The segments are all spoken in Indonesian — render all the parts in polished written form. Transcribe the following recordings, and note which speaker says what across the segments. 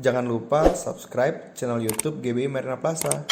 Speaker 1: Jangan lupa subscribe channel YouTube GBI Marina Plaza.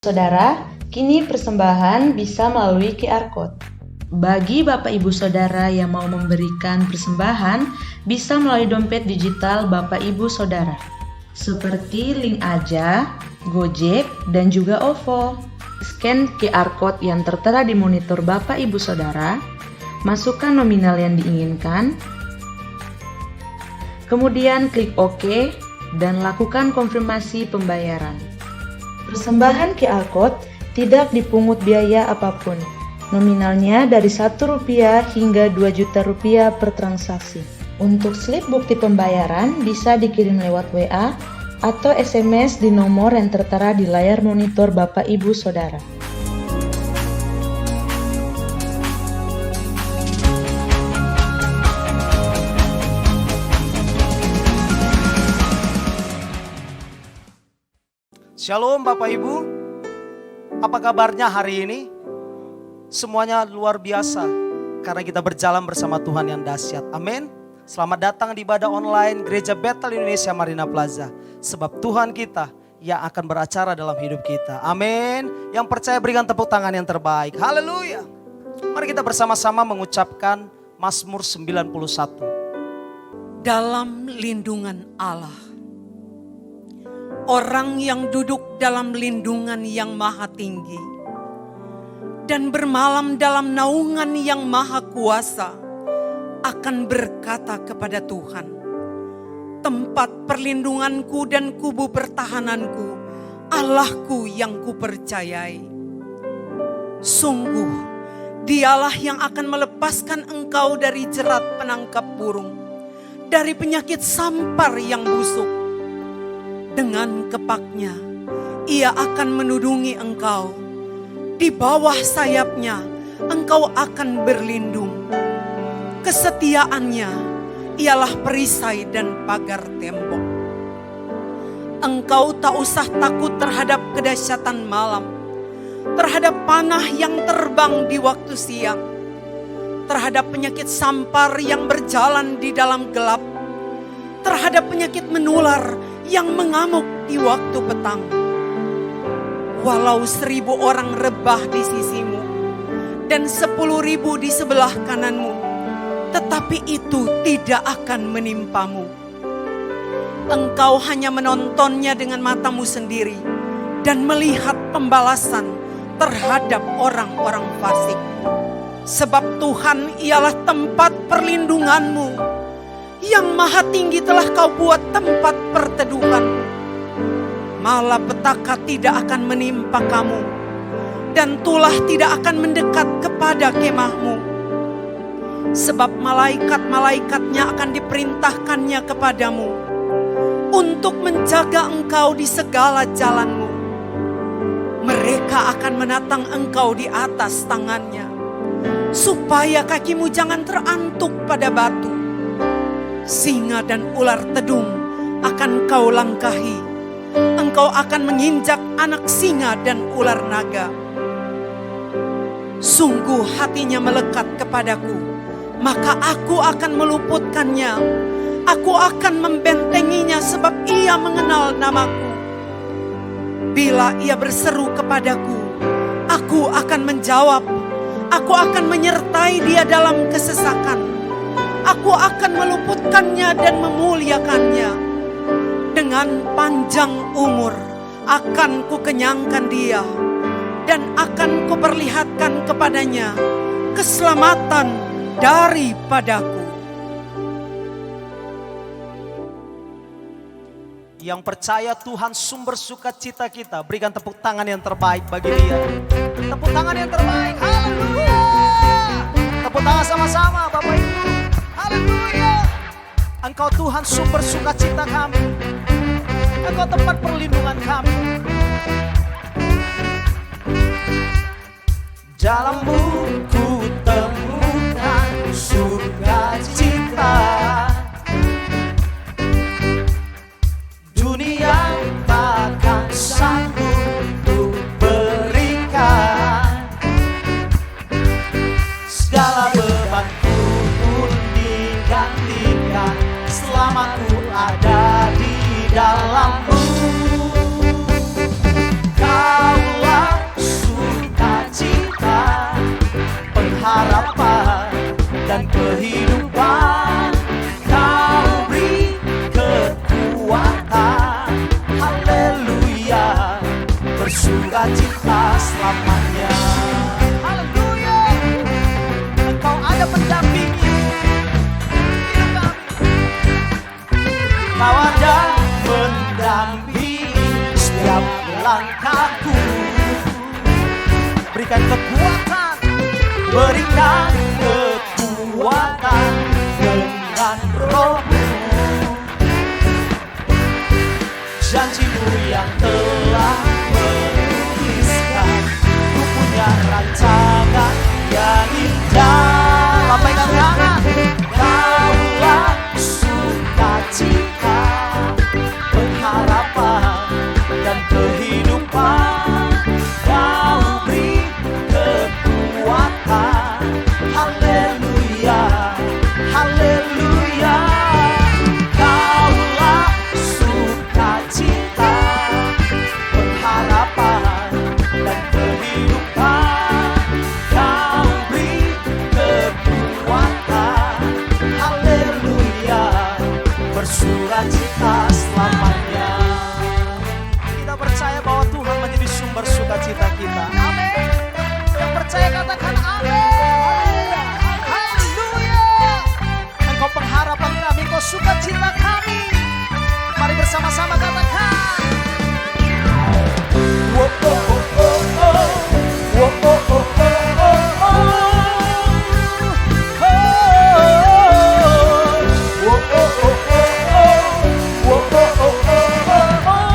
Speaker 2: Saudara, kini persembahan bisa melalui QR Code. Bagi Bapak Ibu Saudara yang mau memberikan persembahan, bisa melalui dompet digital Bapak Ibu Saudara, seperti Link Aja, Gojek, dan juga OVO. Scan QR Code yang tertera di monitor Bapak Ibu Saudara, masukkan nominal yang diinginkan, kemudian klik OK, dan lakukan konfirmasi pembayaran. Persembahan QR Code tidak dipungut biaya apapun. Nominalnya dari Rp1 hingga Rp2.000.000 per transaksi. Untuk slip bukti pembayaran bisa dikirim lewat WA atau SMS di nomor yang tertera di layar monitor Bapak Ibu Saudara.
Speaker 3: Shalom Bapak Ibu, apa kabarnya hari ini? Semuanya luar biasa karena kita berjalan bersama Tuhan yang dahsyat. Amin. Selamat datang di ibadah online Gereja Bethel Indonesia Marina Plaza. Sebab Tuhan kita yang akan beracara dalam hidup kita. Amin. Yang percaya berikan tepuk tangan yang terbaik. Haleluya. Mari kita bersama-sama mengucapkan Mazmur 91.
Speaker 4: Dalam lindungan Allah. Orang yang duduk dalam lindungan yang maha tinggi dan bermalam dalam naungan yang maha kuasa akan berkata kepada Tuhan, tempat perlindunganku dan kubu pertahananku, Allahku yang kupercayai. Sungguh, Dialah yang akan melepaskan engkau dari jerat penangkap burung, dari penyakit sampar yang busuk. Dengan kepaknya, ia akan menudungi engkau. Di bawah sayapnya, engkau akan berlindung. Kesetiaannya ialah perisai dan pagar tembok. Engkau tak usah takut terhadap kedahsyatan malam, terhadap panah yang terbang di waktu siang, terhadap penyakit sampar yang berjalan di dalam gelap, terhadap penyakit menular yang mengamuk di waktu petang. Walau 1.000 orang rebah di sisimu dan 10.000 di sebelah kananmu, tetapi itu tidak akan menimpamu. Engkau hanya menontonnya dengan matamu sendiri dan melihat pembalasan terhadap orang-orang fasik. Sebab Tuhan ialah tempat perlindunganmu. Yang maha tinggi telah kau buat tempat perteduhan. Malapetaka tidak akan menimpa kamu, dan tulah tidak akan mendekat kepada kemahmu. Sebab malaikat-malaikatnya akan diperintahkannya kepadamu untuk menjaga engkau di segala jalanmu. Mereka akan menatang engkau di atas tangannya, supaya kakimu jangan terantuk pada batu. Singa dan ular tedung akan kau langkahi. Engkau akan menginjak anak singa dan ular naga. Sungguh hatinya melekat kepadaku, maka aku akan meluputkannya. Aku akan membentenginya sebab ia mengenal namaku. Bila ia berseru kepadaku, aku akan menjawab. Aku akan menyertai dia dalam kesesakan. Aku akan meluputkannya dan memuliakannya. Dengan panjang umur akan kukenyangkan dia, dan akan kuperlihatkan kepadanya keselamatan daripadaku.
Speaker 3: Yang percaya Tuhan sumber sukacita kita, berikan tepuk tangan yang terbaik bagi dia. Tepuk tangan yang terbaik, haleluya. Tepuk tangan sama-sama Bapak Ibu, haleluya. Engkau Tuhan sumber sukacita kami, Engkau tempat perlindungan kami. Dalam-Mu ku temukan sukacita. Dunia takkan sanggup untuk berikan. Segala bebanku pun digantikan selama ku ada di dalam-Mu. Kaulah sukacita, pengharapan dan kehidupan. Kau beri kekuatan, haleluya, bersukacita selamanya. Haleluya, Engkau ada pendampingi hidup kami. Kau ada mendampingi setiap langkahku. Berikan kekuatan, berikan kekuatan dengan Roh-Mu. Janji-Mu yang telah menuliskan, ku punya rancangan yang indah. Lambaikan tangan. Kaulah sukacita, pengharapan dan kehidupan. Kau beri kekuatan, haleluya, haleluya. Kaulah sukacita, pengharapan dan kehidupan. Kau beri kekuatan, haleluya, bersukacita selamanya. Kita percaya bahwa Tuhan menjadi sumber sukacita kita. Amin. Yang percaya katakan amin. Haleluya. Engkau pengharapan kami, Engkau sukacita kami. Mari bersama-sama katakan. Wo, oh, oh, oh, oh. Wo, oh, oh, oh, oh, oh. Oh. Wo, oh, oh, oh, oh. Wo, oh, oh, oh, oh, oh.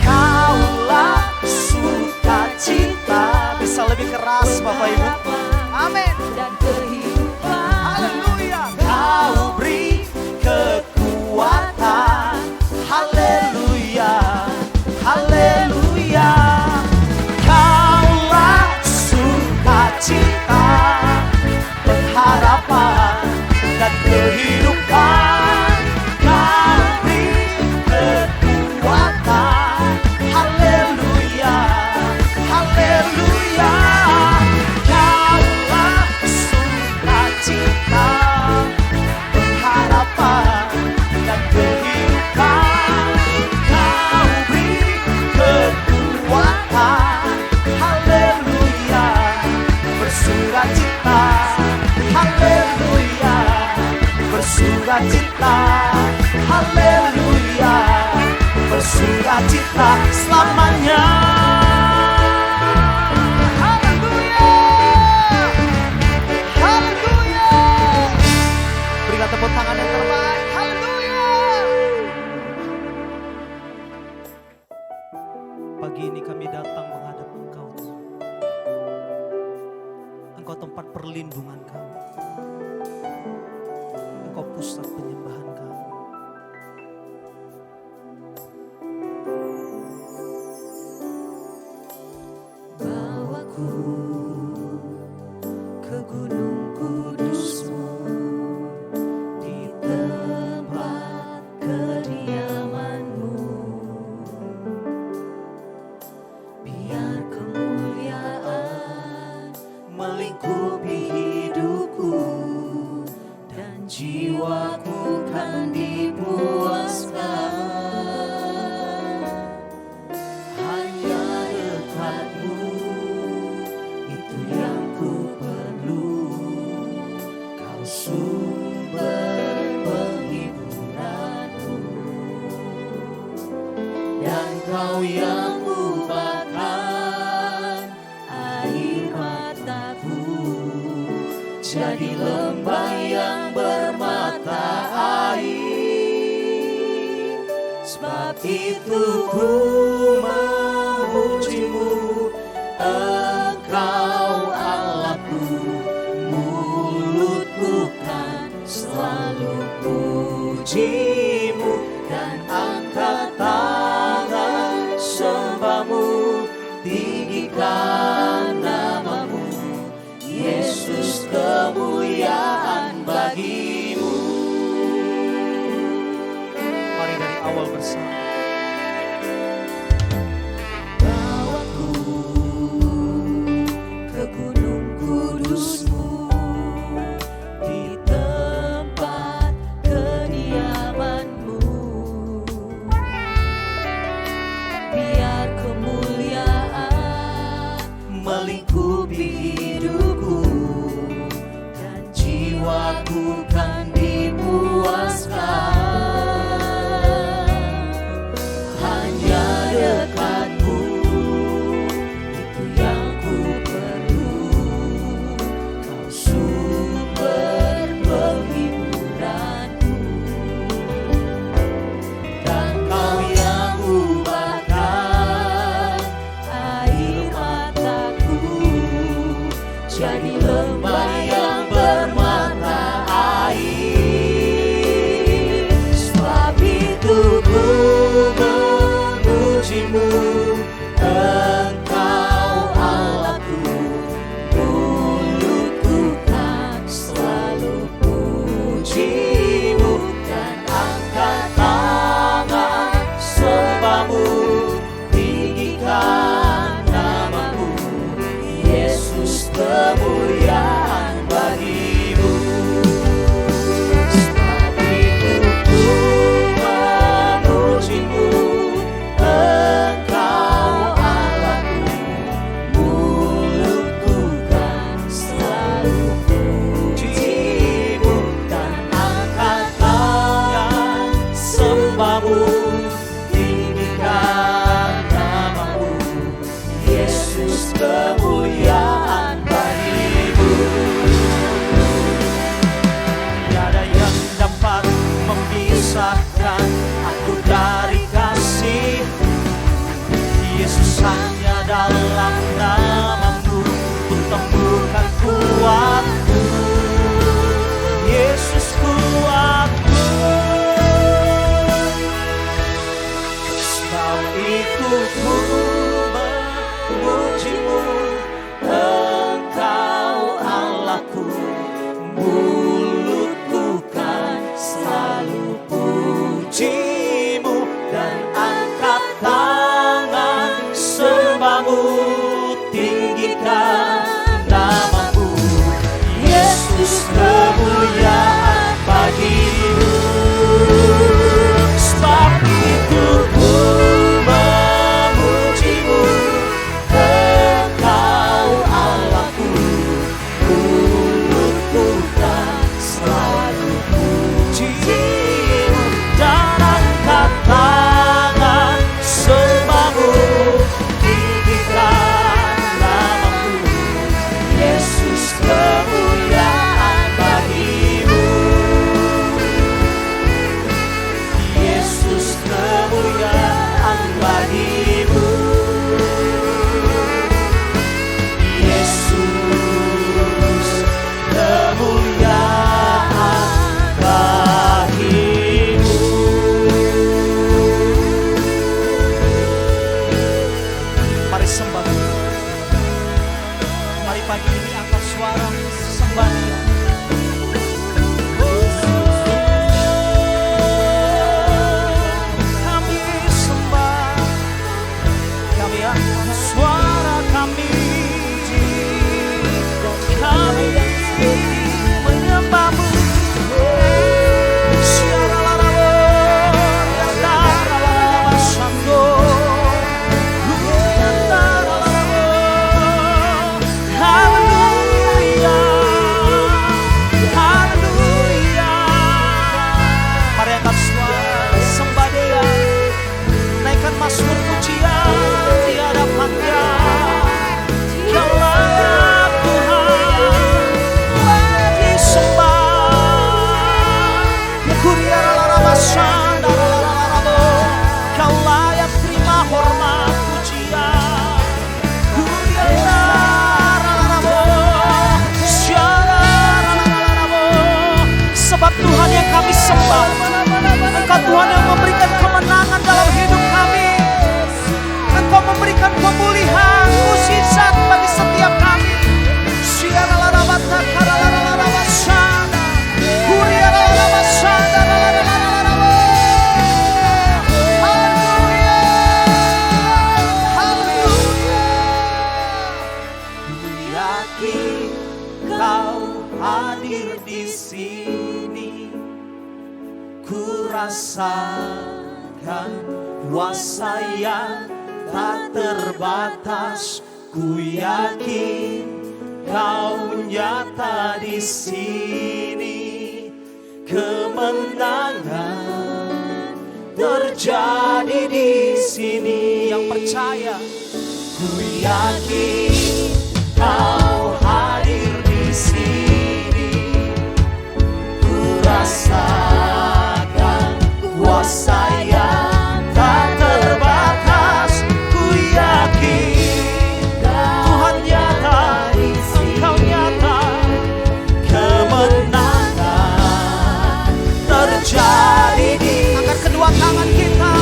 Speaker 3: Kaulah sukacita. Bisa lebih keras Bapak Ibu. Amin. Haleluya. Kau beri kekuatan, haleluya, haleluya. Kaulah sukacita, pengharapan dan kehidupan. Kau beri kekuatan, haleluya, haleluya. Kaulah sukacita, pengharapan dan kehidupan. Kau beri kekuatan, haleluya, bersukacita, haleluya, bersukacita, haleluya, bersukacita selamanya. Haleluya, haleluya. Berikan tepuk tangan yang terbaik. Haleluya. Pagi ini kami datang menghadap Engkau, Tuhan. Engkau tempat perlindungan kami. Engkau pusat penyembahan kami.
Speaker 5: Bawaku ke gunung kudus-Mu, sumber penghiburanku, dan Kau yang ubahkan air mataku jadi lembah yang bermata air. Sebab itu ku memuji-Mu, Engkau Allahku, mulutku kan selalu puji-Mu, dan angkat tangan sembah-Mu, tinggikan nama-Mu, Yesus, kemuliaan bagi-Mu.
Speaker 3: Mari dari awal bersama.
Speaker 5: Bawaku ke gunung kudus-Mu, di tempat kediaman-Mu, biar kemuliaan melingkupi hidupku, dan jiwaku kan dipuaskan. Hanya dekat-Mu, itu yang ku perlu. Kau sumber penghiburanku, dan Kau yang ubahkan air mataku jadi lembah yang bermata air. Sebab itu ku memuji-Mu, Engkau Allahku, mulutku kan selalu puji-Mu, dan angkat tangan sembah-Mu, tinggikan nama-Mu, Yesus, kemuliaan bagi-Mu. Sebab itu ku memuji-Mu, Engkau Allahku, mulutku kan selalu puji-Mu, dan angkat tangan sembah-Mu, tinggikan nama-Mu, Yesus, kemuliaan bagi-Mu. Tiada yang dapat memisahkan aku dari kasih Yesus, hanya dalam nama-Mu ku temukan kuatku. Yesus, kuatku. Sebab itu ku memuji-Mu, Engkau Allahku, mulutku kan selalu puji-Mu, dan angkat tangan sembah-Mu, tinggikan nama-Mu, Yesus, kemuliaan bagi-Mu. Sebab itu ku memuji-Mu, Engkau Allahku, mulutku kan selalu puji-Mu, dan angkat tangan sembah-Mu, tinggikan nama-Mu, Yesus, kemuliaan
Speaker 3: sembah. Engkau Tuhan yang memberikan kemenangan dalam hidup kami. Engkau memberikan pemulihan, mukjizat bagi setiap kami. Kau hadir di sini, ku rasakan kuasa yang tak terbatas. Ku yakin kau nyata di sini, kemenangan terjadi di sini. Yang percaya, ku yakin kau hadir di sini, ku rasakan kuasa yang tak terbatas. Ku yakin Tuhan nyata, Engkau nyata, kemenangan terjadi di. Angkat kedua tangan kita.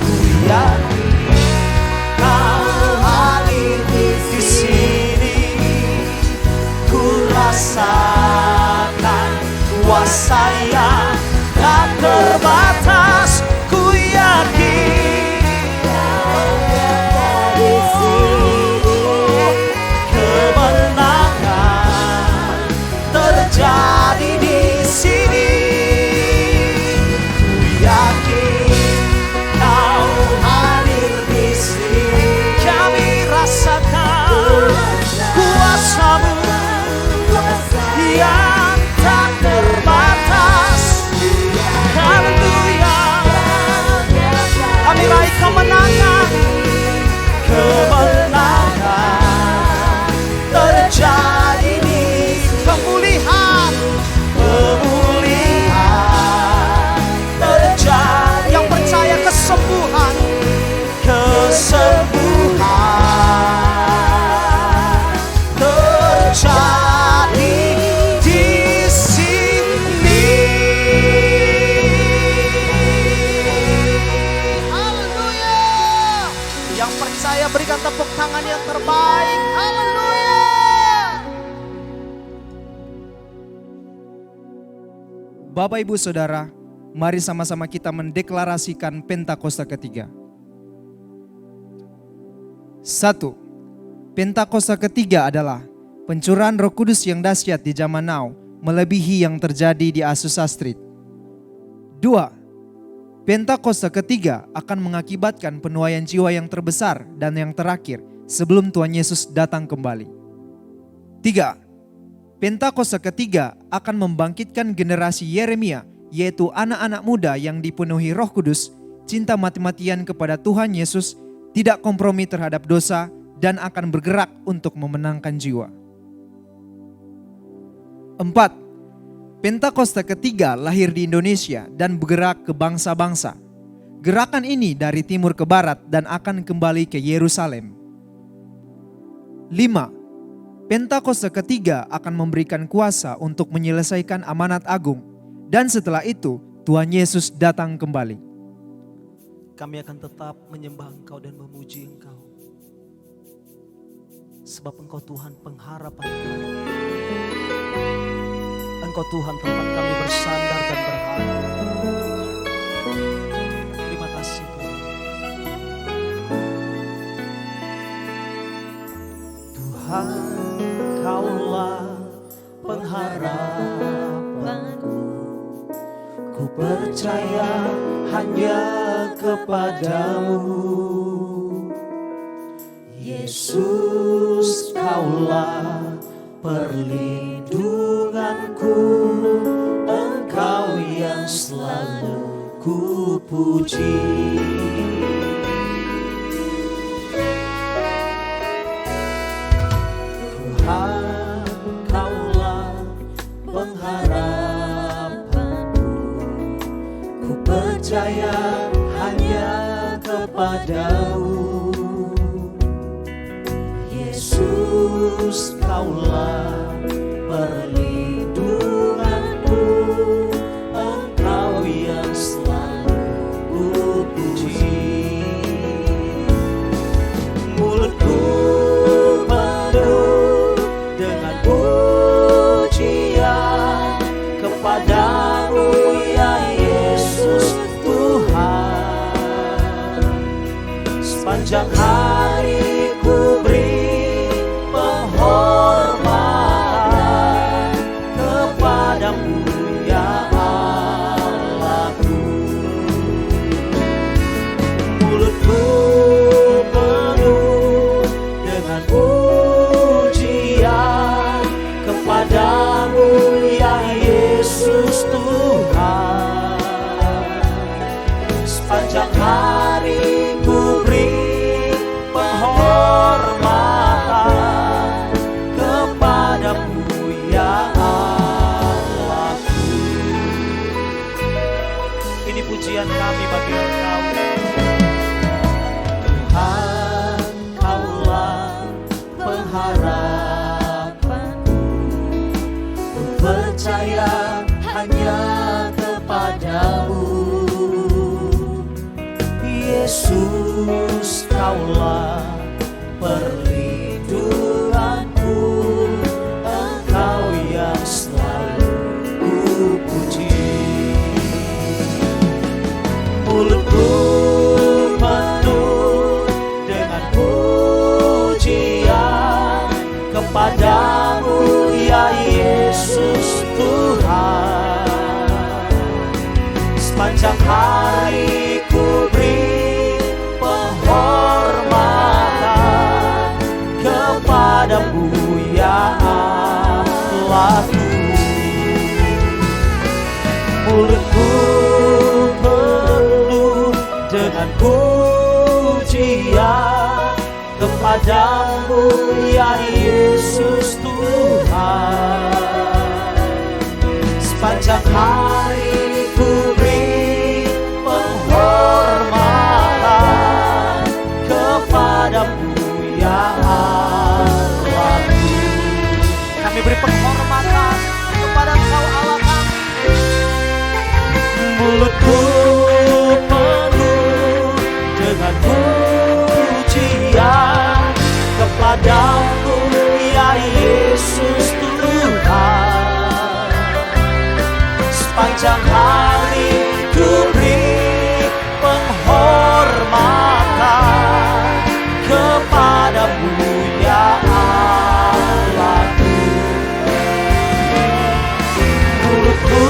Speaker 3: Ku yakin kau hadir di sini, ku rasakan kuasa yang tak terbatas. Ku yakin di sini, kemenangan terjadi di sini. Ku yakin kau hadir di sini, kami rasakan kuasa-Mu yang tak terbatas. Haleluya, kami raih kemenangan, kemenangan terjadi di pemulihan, pemulihan terjadi. Yang percaya kesembuhan, kesembuhan terjadi di sini. Haleluya. Yang percaya berikan tepuk tangan yang terbaik. Haleluya.
Speaker 6: Bapak Ibu Saudara, mari sama-sama kita mendeklarasikan Pentakosta ketiga. 1. Pentakosta ketiga adalah pencurahan Roh Kudus yang dahsyat di zaman now, melebihi yang terjadi di Azusa Street. 2. Pentakosta ketiga akan mengakibatkan penuaian jiwa yang terbesar dan yang terakhir sebelum Tuhan Yesus datang kembali. 3. Pentakosta ketiga akan membangkitkan generasi Yeremia, yaitu anak-anak muda yang dipenuhi Roh Kudus, cinta mati-matian kepada Tuhan Yesus, tidak kompromi terhadap dosa, dan akan bergerak untuk memenangkan jiwa. 4. Pentakosta ketiga lahir di Indonesia dan bergerak ke bangsa-bangsa. Gerakan ini dari timur ke barat dan akan kembali ke Yerusalem. 5. Pentakosta ketiga akan memberikan kuasa untuk menyelesaikan amanat agung, dan setelah itu Tuhan Yesus datang kembali.
Speaker 3: Kami akan tetap menyembah Engkau dan memuji Engkau, sebab Engkau Tuhan pengharapan kami. Engkau Tuhan tempat kami bersandar dan berharap. Terima kasih Tuhan. Tuhan, Kaulah pengharapanku. Ku percaya hanya kepadamu. Yesus, Kaulah perlindunganku. Engkau yang selalu ku puji. Tuhan, Kaulah pengharapanku. Ku percaya hanya kepadamu. Yesus, Kaulah perlindunganku.
Speaker 5: kepadamu ya Yesus Tuhan. Sepanjang hari ku beri penghormatan kepadamu ya Allahku.
Speaker 3: Ini pujian kami bagi Engkau.
Speaker 5: Tuhan, Kaulah pengharapanku. Ku percaya hanya kepadamu. Yesus, Kaulah perlindunganku. Engkau yang selalu ku puji. Mulutku penuh dengan pujian kepadamu ya Yesus Tuhan. Sepanjang hari ku beri penghormatan kepadamu ya Allahku. Mulutku penuh dengan pujian kepadamu ya Yesus Tuhan. Sepanjang hari ku beri penghormatan kepadamu ya Allahku.
Speaker 3: Kami beri penghormatan kepada Engkau Allah kami.
Speaker 5: Mulutku penuh dengan pujian kepadamu ya Yesus Tuhan. Sepanjang hari ku beri penghormatan kepadamu ya Allahku. Mulutku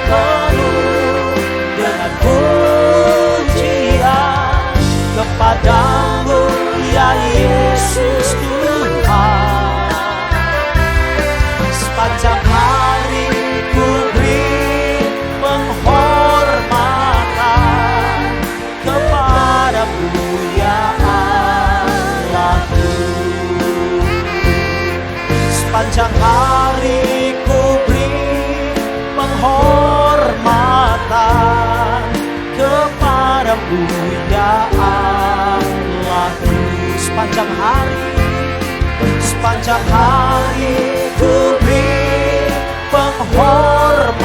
Speaker 5: penuh dengan pujian kepadamu ya Yesus Tuhan. Sepanjang hari ku beri penghormatan kepadamu ya Allahku. Sepanjang hari ku beri penghormatan kepadamu ya Allahku.
Speaker 3: Sepanjang hari
Speaker 5: ku beri penghormatan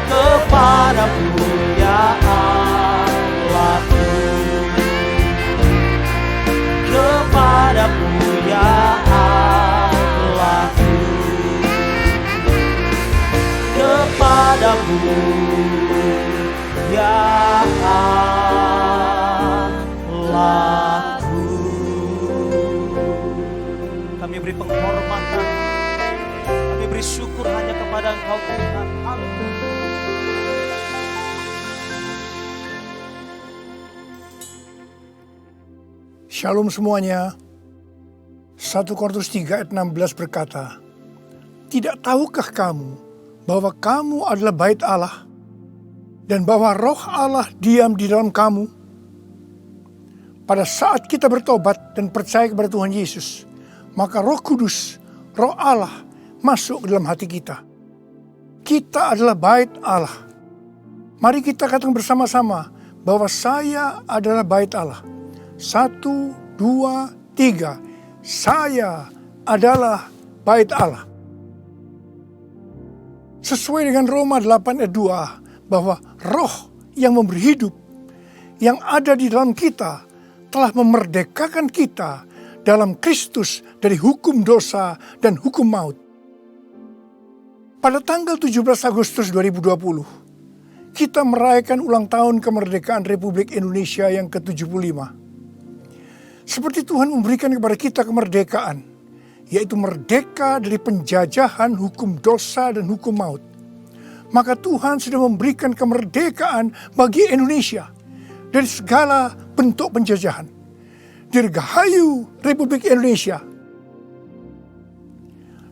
Speaker 5: kepadamu ya Allahku. Kepadamu ya Allahku. Kepadamu ya Allahku.
Speaker 3: kami beri penghormatan, kami beri syukur hanya kepada Engkau Tuhan. Haleluya.
Speaker 7: Shalom semuanya. 1 Korintus 3 ayat 16 berkata, "Tidak tahukah kamu bahwa kamu adalah bait Allah dan bahwa roh Allah diam di dalam kamu?" Pada saat kita bertobat dan percaya kepada Tuhan Yesus, maka Roh Kudus, Roh Allah masuk ke dalam hati kita. Kita adalah bait Allah. Mari kita katakan bersama-sama bahwa saya adalah bait Allah. 1, 2, 3. Saya adalah bait Allah. Sesuai dengan Roma 8 ayat 2, bahwa roh yang memberi hidup, yang ada di dalam kita, telah memerdekakan kita dalam Kristus dari hukum dosa dan hukum maut. Pada tanggal 17 Agustus 2020, kita merayakan ulang tahun kemerdekaan Republik Indonesia yang ke-75. Seperti Tuhan memberikan kepada kita kemerdekaan, yaitu merdeka dari penjajahan hukum dosa dan hukum maut. Maka Tuhan sudah memberikan kemerdekaan bagi Indonesia dari segala bentuk penjajahan. Dirgahayu Republik Indonesia.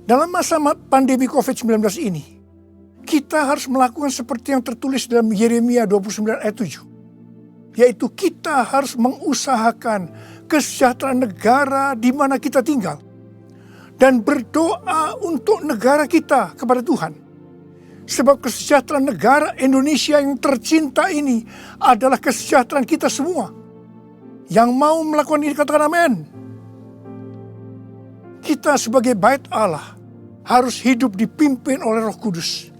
Speaker 7: Dalam masa pandemi COVID-19 ini, kita harus melakukan seperti yang tertulis dalam Yeremia 29 ayat 7. Yaitu kita harus mengusahakan kesejahteraan negara di mana kita tinggal. Dan berdoa untuk negara kita kepada Tuhan. Sebab kesejahteraan negara Indonesia yang tercinta ini adalah kesejahteraan kita semua. Yang mau melakukan ini katakan amin. Kita sebagai bait Allah harus hidup dipimpin oleh Roh Kudus.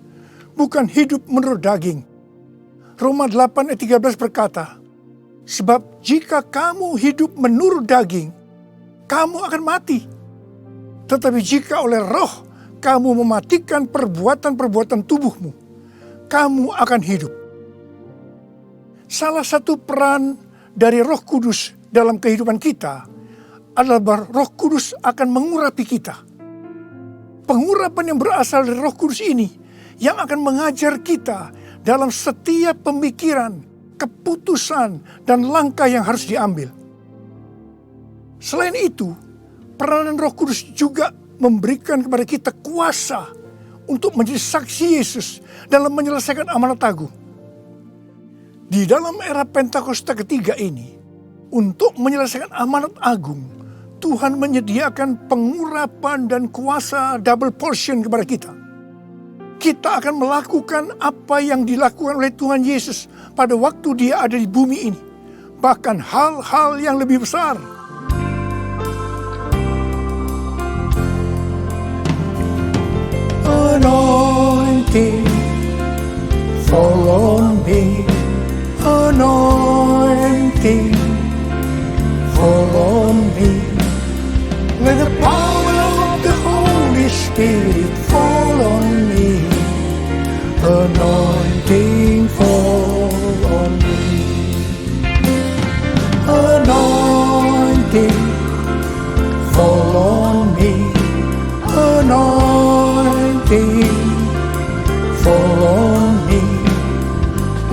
Speaker 7: Bukan hidup menurut daging. Roma 8 ayat 13 berkata, sebab jika kamu hidup menurut daging, kamu akan mati. Tetapi jika oleh Roh kamu mematikan perbuatan-perbuatan tubuhmu, kamu akan hidup. Salah satu peran dari Roh Kudus dalam kehidupan kita adalah bahwa Roh Kudus akan mengurapi kita. Pengurapan yang berasal dari Roh Kudus ini yang akan mengajar kita dalam setiap pemikiran, keputusan, dan langkah yang harus diambil. Selain itu, peranan Roh Kudus juga memberikan kepada kita kuasa untuk menjadi saksi Yesus dalam menyelesaikan amanat agung. Di dalam era Pentakosta ketiga ini, untuk menyelesaikan amanat agung, Tuhan menyediakan pengurapan dan kuasa double portion kepada kita. Kita akan melakukan apa yang dilakukan oleh Tuhan Yesus pada waktu Dia ada di bumi ini. Bahkan hal-hal yang lebih besar. Anointing, fall on me. Anointing, fall on me. Let the power of the Holy Spirit fall on me. Anointing, fall on me. Anointing, fall on me. Anointing, fall on me.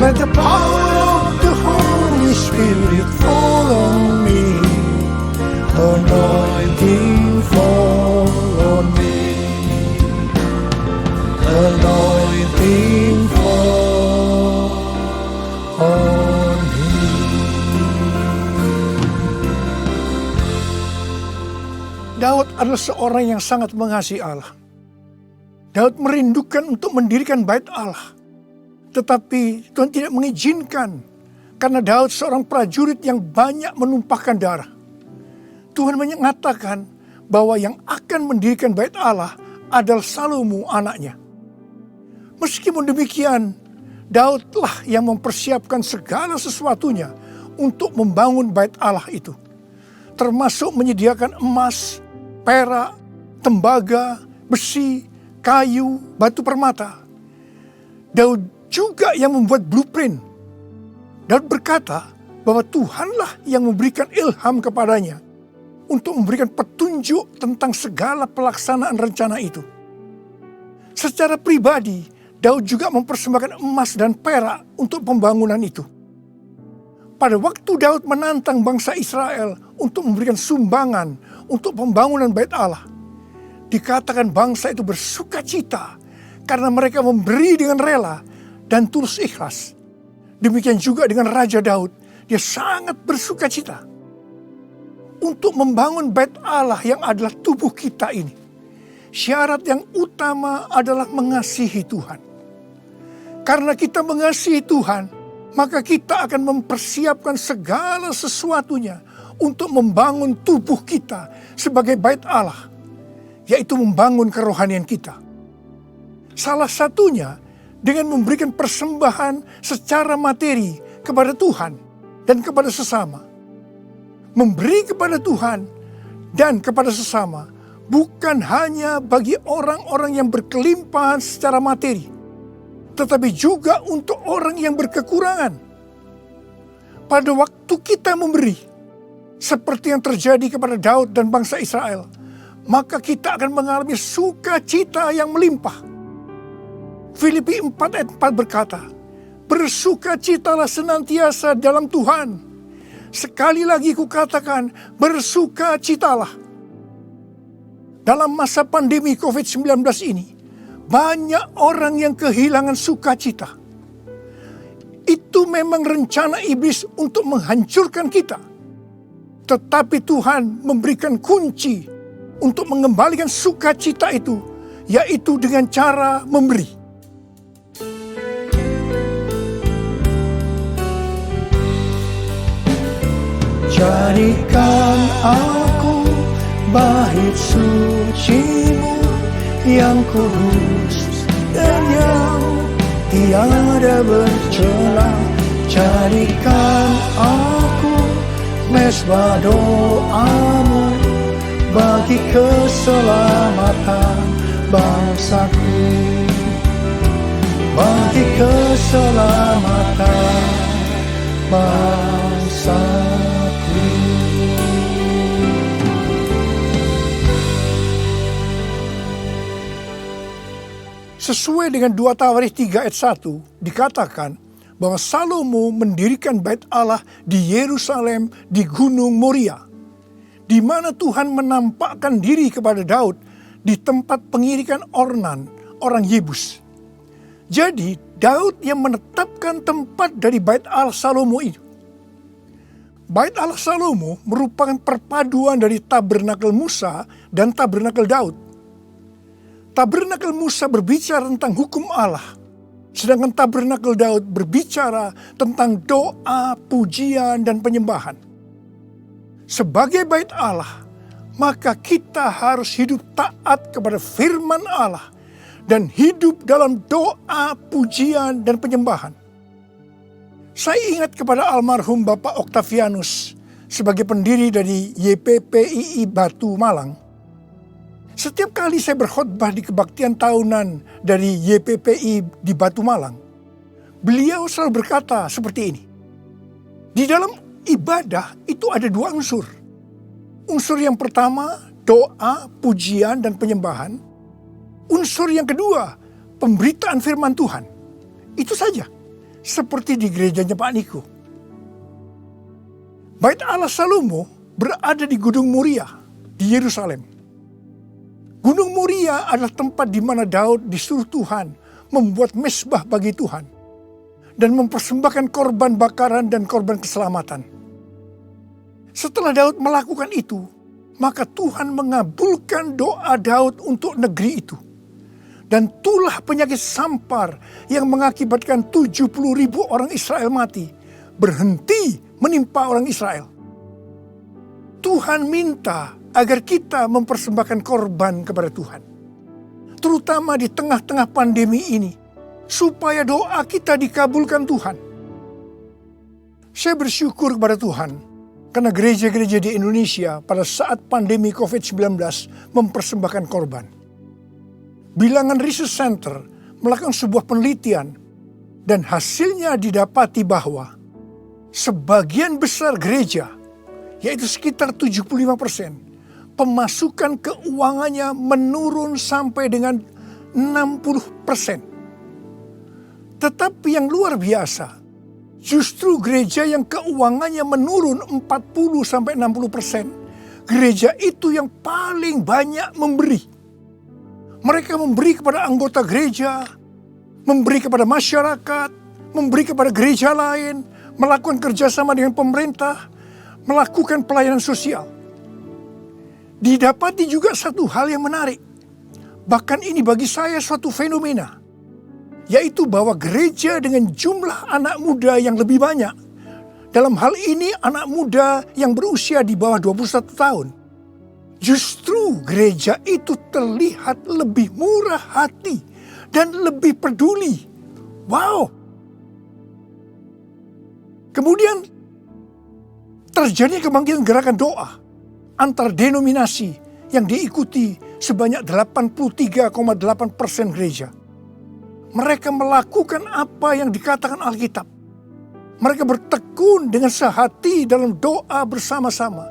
Speaker 7: Let the power of the Holy Spirit fall on me. Anointing, fall on me. Anointing, fall on me. Daud adalah seorang yang sangat mengasihi Allah. Daud merindukan untuk mendirikan bait Allah. Tetapi Tuhan tidak mengizinkan karena Daud seorang prajurit yang banyak menumpahkan darah. Tuhan mengatakan bahwa yang akan mendirikan bait Allah adalah Salomo anaknya. Meskipun demikian, Daudlah yang mempersiapkan segala sesuatunya untuk membangun bait Allah itu. Termasuk menyediakan emas, perak, tembaga, besi, kayu, batu permata. Daud juga yang membuat blueprint. Daud berkata bahwa Tuhanlah yang memberikan ilham kepadanya untuk memberikan petunjuk tentang segala pelaksanaan rencana itu. Secara pribadi, Daud juga mempersembahkan emas dan perak untuk pembangunan itu. Pada waktu Daud menantang bangsa Israel untuk memberikan sumbangan untuk pembangunan bait Allah, dikatakan bangsa itu bersuka cita karena mereka memberi dengan rela dan tulus ikhlas. Demikian juga dengan Raja Daud, dia sangat bersuka cita untuk membangun bait Allah yang adalah tubuh kita ini. Syarat yang utama adalah mengasihi Tuhan. Karena kita mengasihi Tuhan, maka kita akan mempersiapkan segala sesuatunya untuk membangun tubuh kita sebagai bait Allah, yaitu membangun kerohanian kita. Salah satunya dengan memberikan persembahan secara materi kepada Tuhan dan kepada sesama. Memberi kepada Tuhan dan kepada sesama bukan hanya bagi orang-orang yang berkelimpahan secara materi, tetapi juga untuk orang yang berkekurangan. Pada waktu kita memberi, seperti yang terjadi kepada Daud dan bangsa Israel, maka kita akan mengalami sukacita yang melimpah. Filipi 4 ayat 4 berkata, bersukacitalah senantiasa dalam Tuhan. Sekali lagi kukatakan, bersukacitalah. dalam masa pandemi COVID-19 ini, banyak orang yang kehilangan sukacita. Itu memang rencana iblis untuk menghancurkan kita. Tetapi Tuhan memberikan kunci untuk mengembalikan sukacita itu, yaitu dengan cara memberi. Jadikan aku bait suci-Mu yang kudus dan yang tiada bercela. Jadikan aku mesbah doa-Mu bagi keselamatan bangsaku, bagi keselamatan bangsaku. Sesuai dengan 2 Tawarikh 3 ayat 1 dikatakan bahwa Salomo mendirikan bait Allah di Yerusalem di Gunung Moria, di mana Tuhan menampakkan diri kepada Daud di tempat pengirikan Ornan, orang Yebus. Jadi Daud yang menetapkan tempat dari bait Allah Salomo itu. Bait Allah Salomo merupakan perpaduan dari tabernakel Musa dan tabernakel Daud. Tabernakel Musa berbicara tentang hukum Allah, sedangkan tabernakel Daud berbicara tentang doa, pujian, dan penyembahan. Sebagai bait Allah, maka kita harus hidup taat kepada firman Allah dan hidup dalam doa, pujian, dan penyembahan. Saya ingat kepada almarhum Bapak Octavianus sebagai pendiri dari YPPII Batu Malang. Setiap kali saya berkhotbah di kebaktian tahunan dari YPPI di Batu Malang, beliau selalu berkata seperti ini. Di dalam ibadah itu ada 2 unsur. Unsur yang pertama, doa, pujian, dan penyembahan. Unsur yang kedua, pemberitaan firman Tuhan. Itu saja, seperti di gerejanya Pak Niko. Bait Allah Salomo berada di Gunung Moria di Yerusalem. Gunung Moria adalah tempat di mana Daud disuruh Tuhan membuat mezbah bagi Tuhan dan mempersembahkan korban bakaran dan korban keselamatan. Setelah Daud melakukan itu, maka Tuhan mengabulkan doa Daud untuk negeri itu. Dan tulah penyakit sampar yang mengakibatkan 70.000 orang Israel mati berhenti menimpa orang Israel. Tuhan minta agar kita mempersembahkan korban kepada Tuhan. Terutama di tengah-tengah pandemi ini, supaya doa kita dikabulkan Tuhan. Saya bersyukur kepada Tuhan, karena gereja-gereja di Indonesia pada saat pandemi COVID-19 mempersembahkan korban. Bilangan Research Center melakukan sebuah penelitian, dan hasilnya didapati bahwa sebagian besar gereja, yaitu sekitar 75%, pemasukan keuangannya menurun sampai dengan 60%. Tetapi yang luar biasa, justru gereja yang keuangannya menurun 40-60%, gereja itu yang paling banyak memberi. Mereka memberi kepada anggota gereja, memberi kepada masyarakat, memberi kepada gereja lain, melakukan kerjasama dengan pemerintah, melakukan pelayanan sosial. Didapati juga satu hal yang menarik. Bahkan ini bagi saya suatu fenomena. Yaitu bahwa gereja dengan jumlah anak muda yang lebih banyak. Dalam hal ini anak muda yang berusia di bawah 21 tahun. Justru gereja itu terlihat lebih murah hati dan lebih peduli. Wow! Kemudian terjadi kebangkitan gerakan doa antar denominasi yang diikuti sebanyak 83,8% gereja. Mereka melakukan apa yang dikatakan Alkitab. Mereka bertekun dengan sehati dalam doa bersama-sama.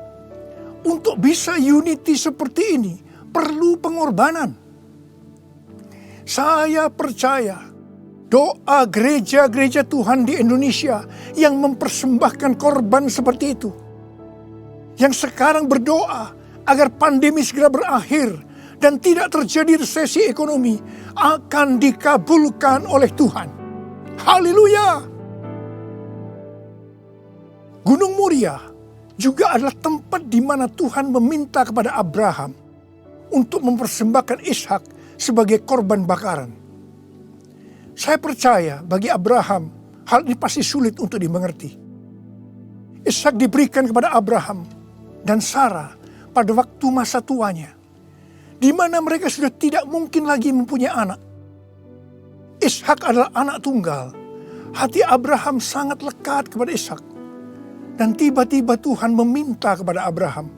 Speaker 7: Untuk bisa unity seperti ini perlu pengorbanan. Saya percaya doa gereja-gereja Tuhan di Indonesia yang mempersembahkan korban seperti itu, yang sekarang berdoa agar pandemi segera berakhir dan tidak terjadi resesi ekonomi akan dikabulkan oleh Tuhan. Haleluya! Gunung Moria juga adalah tempat di mana Tuhan meminta kepada Abraham untuk mempersembahkan Ishak sebagai korban bakaran. Saya percaya bagi Abraham hal ini pasti sulit untuk dimengerti. Ishak diberikan kepada Abraham dan Sarah pada waktu masa tuanya, di mana mereka sudah tidak mungkin lagi mempunyai anak. Ishak adalah anak tunggal. Hati Abraham sangat lekat kepada Ishak. Dan tiba-tiba Tuhan meminta kepada Abraham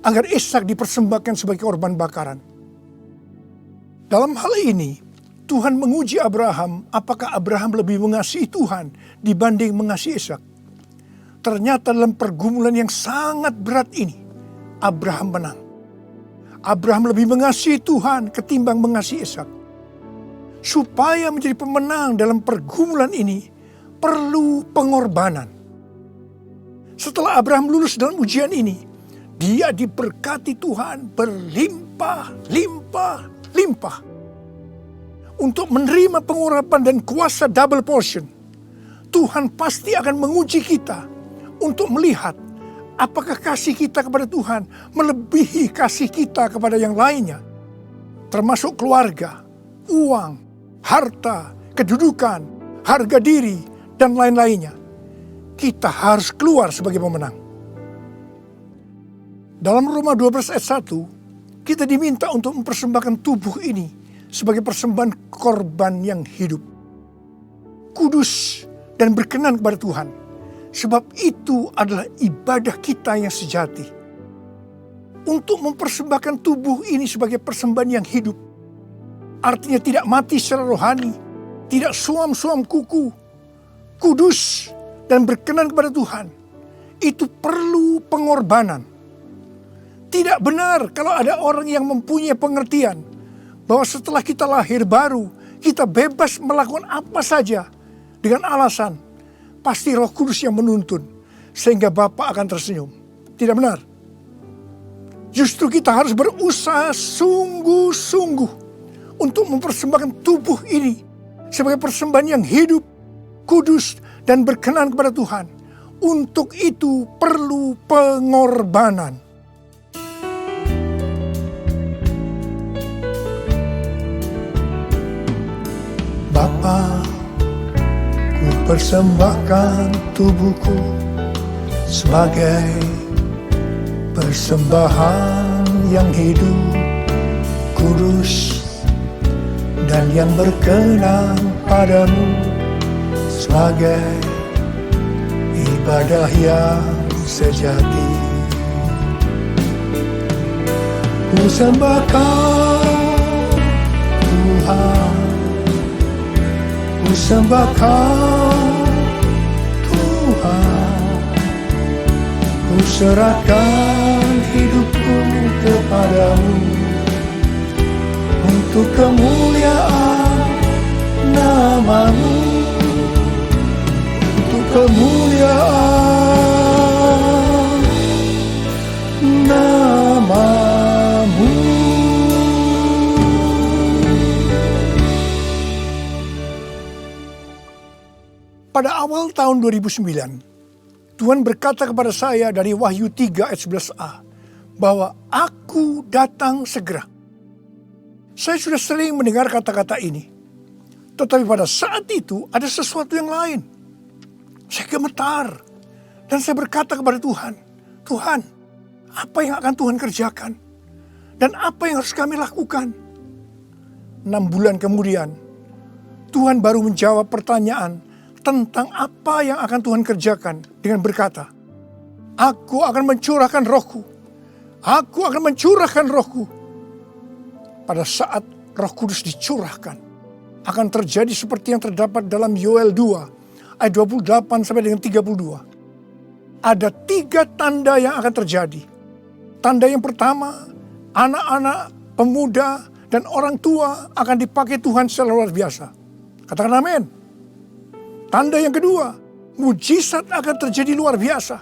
Speaker 7: agar Ishak dipersembahkan sebagai korban bakaran. Dalam hal ini, Tuhan menguji Abraham apakah Abraham lebih mengasihi Tuhan dibanding mengasihi Ishak. Ternyata dalam pergumulan yang sangat berat ini, Abraham menang. Abraham lebih mengasihi Tuhan ketimbang mengasihi Ishak. Supaya menjadi pemenang dalam pergumulan ini, perlu pengorbanan. Setelah Abraham lulus dalam ujian ini, dia diberkati Tuhan berlimpah-limpah. Untuk menerima pengurapan dan kuasa double portion, Tuhan pasti akan menguji kita untuk melihat apakah kasih kita kepada Tuhan melebihi kasih kita kepada yang lainnya. Termasuk keluarga, uang, harta, kedudukan, harga diri, dan lain-lainnya. Kita harus keluar sebagai pemenang. Dalam Roma 12 ayat 1, kita diminta untuk mempersembahkan tubuh ini sebagai persembahan korban yang hidup, kudus dan berkenan kepada Tuhan. Sebab itu adalah ibadah kita yang sejati. Untuk mempersembahkan tubuh ini sebagai persembahan yang hidup, artinya tidak mati secara rohani, tidak suam-suam kuku, kudus dan berkenan kepada Tuhan, itu perlu pengorbanan. Tidak benar kalau ada orang yang mempunyai pengertian bahwa setelah kita lahir baru, kita bebas melakukan apa saja dengan alasan pasti Roh Kudus yang menuntun sehingga Bapa akan tersenyum. Tidak benar. Justru kita harus berusaha sungguh-sungguh untuk mempersembahkan tubuh ini sebagai persembahan yang hidup, kudus, dan berkenan kepada Tuhan. Untuk itu perlu pengorbanan. Bapa, ku persembahkan tubuhku sebagai persembahan yang hidup, kudus, dan yang berkenan padamu, sebagai ibadah yang sejati. Ku sembahkan Tuhan, ku sembahkan Tuhan, ku serahkan hidupku kepadamu untuk kemuliaan nama-Mu. Kemuliaan nama-Mu. Pada awal tahun 2009, Tuhan berkata kepada saya dari Wahyu 3 ayat 11a, bahwa Aku datang segera. Saya sudah sering mendengar kata-kata ini. Tetapi pada saat itu ada sesuatu yang lain. Saya gemetar dan saya berkata kepada Tuhan, Tuhan, apa yang akan Tuhan kerjakan? Dan apa yang harus kami lakukan? 6 bulan kemudian, Tuhan baru menjawab pertanyaan tentang apa yang akan Tuhan kerjakan dengan berkata, Aku akan mencurahkan Rohku. Aku akan mencurahkan Rohku. Pada saat Roh Kudus dicurahkan, akan terjadi seperti yang terdapat dalam Yoel 2 ayat 28 sampai dengan 32. Ada 3 tanda yang akan terjadi. Tanda yang pertama, anak-anak, pemuda, dan orang tua akan dipakai Tuhan secara luar biasa. Katakan amin. Tanda yang kedua, mujizat akan terjadi luar biasa.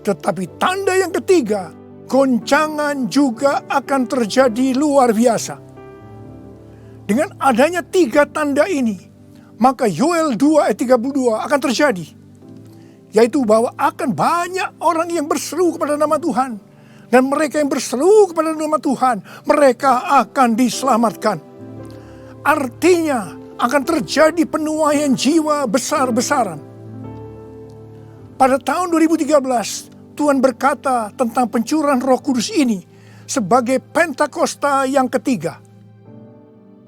Speaker 7: Tetapi tanda yang ketiga, goncangan juga akan terjadi luar biasa. Dengan adanya 3 tanda ini, maka Yoel 2 ayat 32 akan terjadi. Yaitu bahwa akan banyak orang yang berseru kepada nama Tuhan. Dan mereka yang berseru kepada nama Tuhan, mereka akan diselamatkan. Artinya akan terjadi penuaian jiwa besar-besaran. Pada tahun 2013, Tuhan berkata tentang pencurahan Roh Kudus ini sebagai Pentakosta yang ketiga.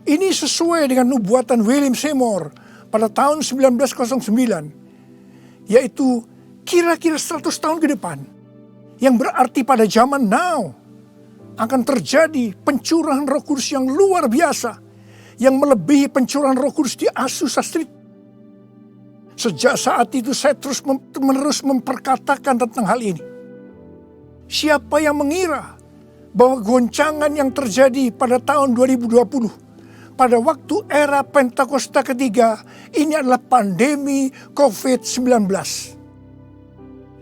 Speaker 7: Ini sesuai dengan nubuatan William Seymour pada tahun 1909, yaitu kira-kira 100 tahun ke depan. Yang berarti pada zaman now akan terjadi pencurahan Roh Kudus yang luar biasa, yang melebihi pencurahan Roh Kudus di Azusa Street. Sejak saat itu saya terus-menerus memperkatakan tentang hal ini. Siapa yang mengira bahwa goncangan yang terjadi pada tahun 2020, pada waktu era Pentakosta ketiga, ini adalah pandemi COVID-19.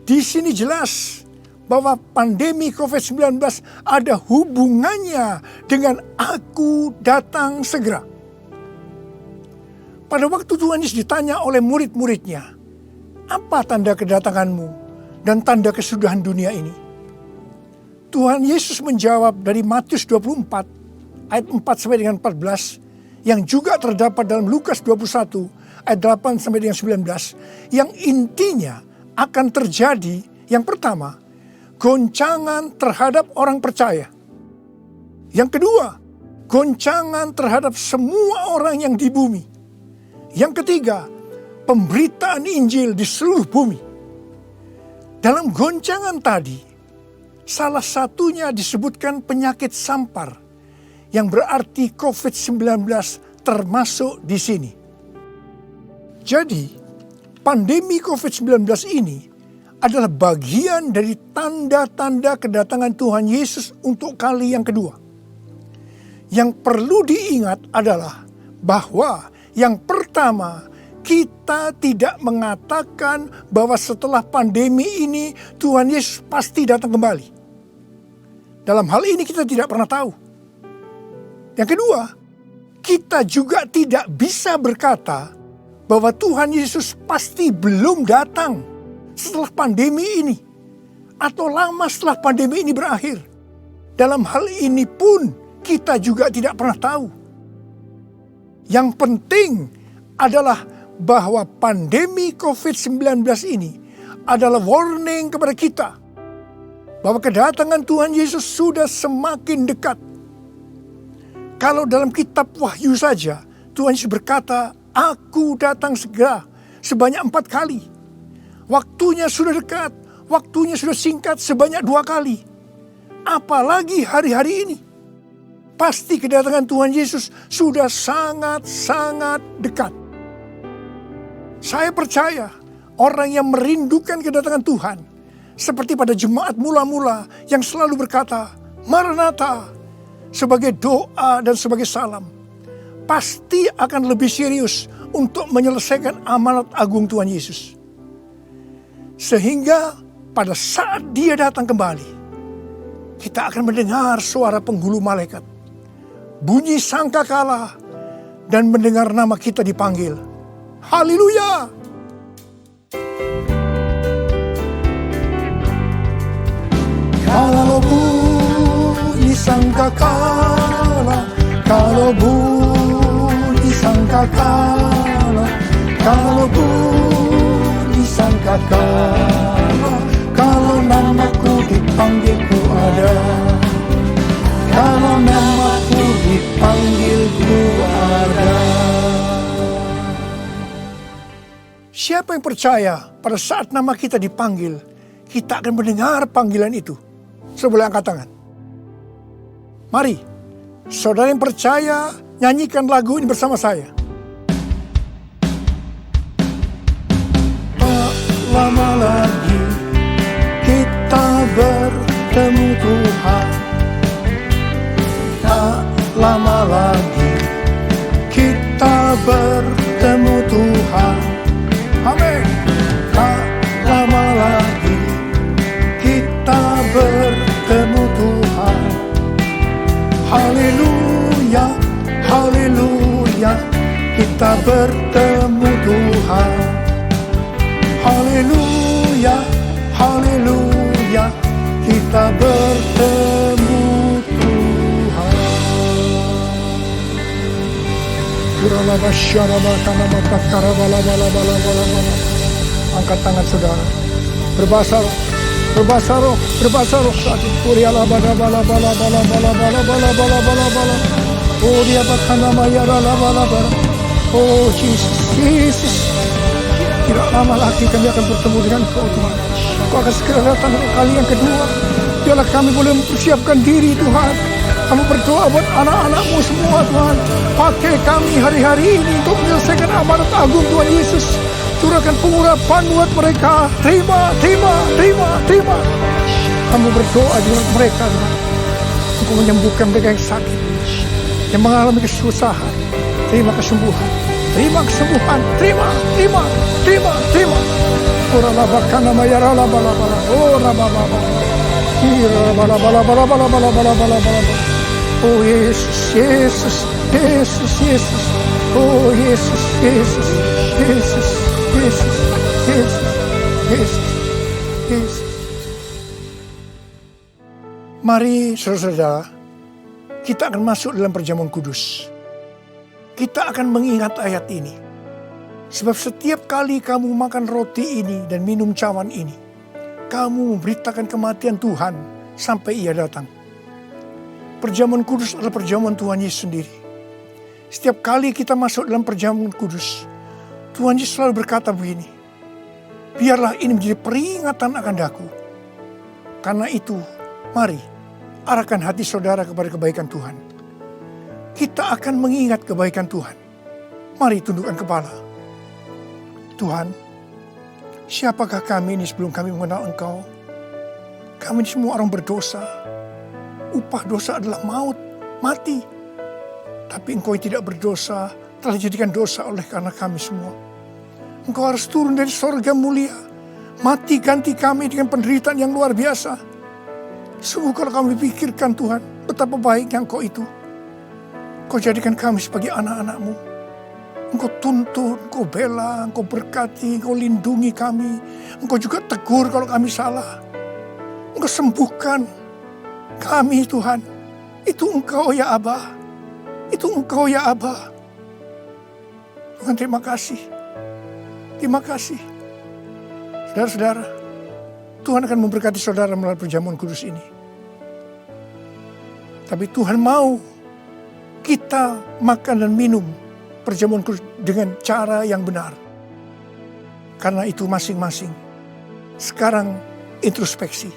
Speaker 7: Di sini jelas bahwa pandemi COVID-19 ada hubungannya dengan aku datang segera. Pada waktu Tuhan Yesus ditanya oleh murid-muridnya, apa tanda kedatanganmu dan tanda kesudahan dunia ini? Tuhan Yesus menjawab dari Matius 24 ayat 4 sampai dengan 14, yang juga terdapat dalam Lukas 21 ayat 8 sampai dengan 19, yang intinya akan terjadi. Yang pertama, goncangan terhadap orang percaya. Yang kedua, goncangan terhadap semua orang yang di bumi. Yang ketiga, pemberitaan Injil di seluruh bumi. Dalam goncangan tadi, salah satunya disebutkan penyakit sampar, yang berarti COVID-19 termasuk di sini. Jadi, pandemi COVID-19 ini adalah bagian dari tanda-tanda kedatangan Tuhan Yesus untuk kali yang kedua. Yang perlu diingat adalah bahwa yang pertama, kita tidak mengatakan bahwa setelah pandemi ini Tuhan Yesus pasti datang kembali. Dalam hal ini kita tidak pernah tahu. Yang kedua, kita juga tidak bisa berkata bahwa Tuhan Yesus pasti belum datang setelah pandemi ini, atau lama setelah pandemi ini berakhir. Dalam hal ini pun kita juga tidak pernah tahu. Yang penting adalah bahwa pandemi COVID-19 ini adalah warning kepada kita bahwa kedatangan Tuhan Yesus sudah semakin dekat. Kalau dalam kitab Wahyu saja, Tuhan Yesus berkata, "Aku datang segera," sebanyak 4 kali. Waktunya sudah dekat, waktunya sudah singkat sebanyak 2 kali. Apalagi hari-hari ini. Pasti kedatangan Tuhan Yesus sudah sangat-sangat dekat. Saya percaya orang yang merindukan kedatangan Tuhan, seperti pada jemaat mula-mula yang selalu berkata, "Maranatha," sebagai doa dan sebagai salam, pasti akan lebih serius untuk menyelesaikan amanat agung Tuhan Yesus. Sehingga pada saat Dia datang kembali, kita akan mendengar suara penghulu malaikat, bunyi sangkakala, dan mendengar nama kita dipanggil. Haleluya! Kalau bunyi sangkakala, kalau bunyi sangkakala, kalau bunyi sangkakala, kalau namaku dipanggil ku ada, kalau namaku dipanggil ku ada. Siapa yang percaya pada saat nama kita dipanggil, kita akan mendengar panggilan itu? Sebelah angkat tangan. Mari, saudara yang percaya, nyanyikan lagu ini bersama saya. Tak lama lagi kita bertemu Tuhan. Tak lama lagi kita bertemu Tuhan. Amin. Tak lama lagi kita bertemu haleluya, kita bertemu Tuhan. Haleluya, haleluya, kita bertemu Tuhan. Angkat tangan saudara, berbahasa roh, berbahasa roh, berbahasa roh. Oh dia bahkan nama ya bala. Oh Jesus, Yesus. Tidak lama lagi kami akan bertemu dengan Kau Tuhan. Kau akan segera datang kali yang kedua. Biarlah kami boleh mempersiapkan diri Tuhan. Kami berdoa buat anak-anak-Mu semua Tuhan. Pakai kami hari-hari ini untuk menyelesaikan amanat agung Tuhan Yesus. Curahkan pengurapan buat mereka. Terima. Kami berdoa dengan mereka Tuhan. Engkau menyembuhkan mereka yang sakit, yang mengalami kesusahan. Terima kesembuhan. Terima kesembuhan. Terima. Ora labakana mayara bala. Ora bala. Ira bala. Oh Yesus. Oh Yesus. Mari saudara-saudara, kita akan masuk dalam perjamuan kudus. Kita akan mengingat ayat ini. Sebab setiap kali kamu makan roti ini dan minum cawan ini, kamu memberitakan kematian Tuhan sampai Ia datang. Perjamuan kudus adalah perjamuan Tuhan Yesus sendiri. Setiap kali kita masuk dalam perjamuan kudus, Tuhan Yesus selalu berkata begini, biarlah ini menjadi peringatan akan daku. Karena itu, mari arahkan hati saudara kepada kebaikan Tuhan. Kita akan mengingat kebaikan Tuhan. Mari tundukkan kepala. Tuhan, siapakah kami ini sebelum kami mengenal Engkau? Kami ini semua orang berdosa. Upah dosa adalah maut, mati. Tapi Engkau yang tidak berdosa telah dijadikan dosa oleh karena kami semua. Engkau harus turun dari sorga mulia, mati ganti kami dengan penderitaan yang luar biasa. Sungguh kalau kami pikirkan Tuhan, betapa baiknya Engkau itu. Engkau jadikan kami sebagai anak-anak-Mu. Engkau tuntun, Engkau bela, Engkau berkati, Engkau lindungi kami. Engkau juga tegur kalau kami salah. Engkau sembuhkan kami Tuhan. Itu Engkau ya Aba. Itu Engkau ya Aba. Tuhan terima kasih. Terima kasih. Saudara-saudara, Tuhan akan memberkati saudara melalui perjamuan kudus ini. Tapi Tuhan mau kita makan dan minum perjamuan kudus dengan cara yang benar. Karena itu masing-masing. Sekarang introspeksi.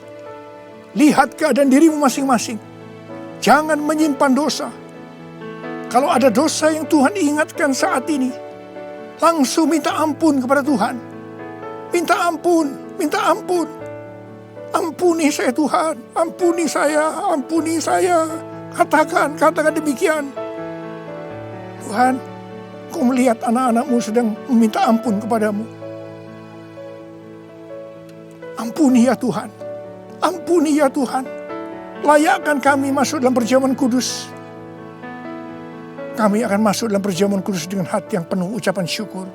Speaker 7: Lihat keadaan dirimu masing-masing. Jangan menyimpan dosa. Kalau ada dosa yang Tuhan ingatkan saat ini, langsung minta ampun kepada Tuhan. Minta ampun. Ampuni saya Tuhan, ampuni saya. Katakan demikian. Tuhan, Kau melihat anak-anak-Mu sedang meminta ampun kepadamu. Ampuni ya Tuhan. Layakkan kami masuk dalam perjamuan kudus. Kami akan masuk dalam perjamuan kudus dengan hati yang penuh ucapan syukur.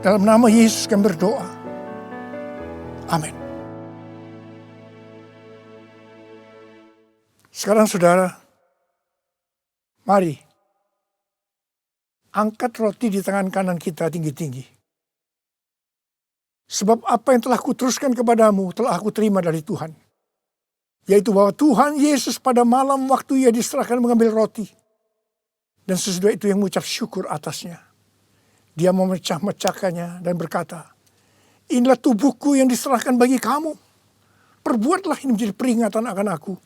Speaker 7: Dalam nama Yesus kami berdoa. Amin. Sekarang saudara, mari angkat roti di tangan kanan kita tinggi-tinggi. Sebab apa yang telah kuteruskan kepadamu telah aku terima dari Tuhan. Yaitu bahwa Tuhan Yesus pada malam waktu Ia diserahkan mengambil roti. Dan sesudah itu yang mengucap syukur atasnya. Dia memecah-mecahkannya dan berkata, inilah tubuhku yang diserahkan bagi kamu. Perbuatlah ini menjadi peringatan akan aku.